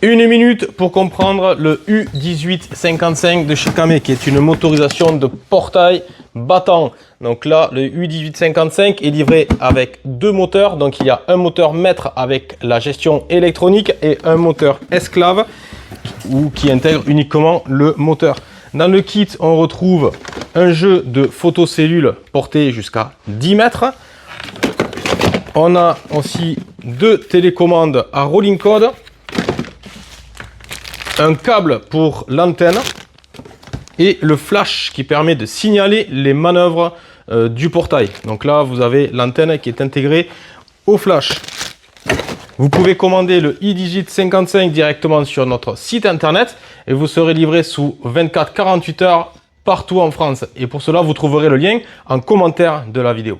Une minute pour comprendre le U1855 de chez CAME, qui est une motorisation de portail battant. Donc là, le U1855 est livré avec deux moteurs. Donc il y a un moteur mètre avec la gestion électronique et un moteur esclave ou qui intègre uniquement le moteur. Dans le kit, on retrouve un jeu de photocellules porté jusqu'à 10 mètres. On a aussi deux télécommandes à rolling code, un câble pour l'antenne et le flash qui permet de signaler les manœuvres du portail. Donc là, vous avez l'antenne qui est intégrée au flash. Vous pouvez commander le U1855 directement sur notre site internet et vous serez livré sous 24-48 heures partout en France. Et pour cela, vous trouverez le lien en commentaire de la vidéo.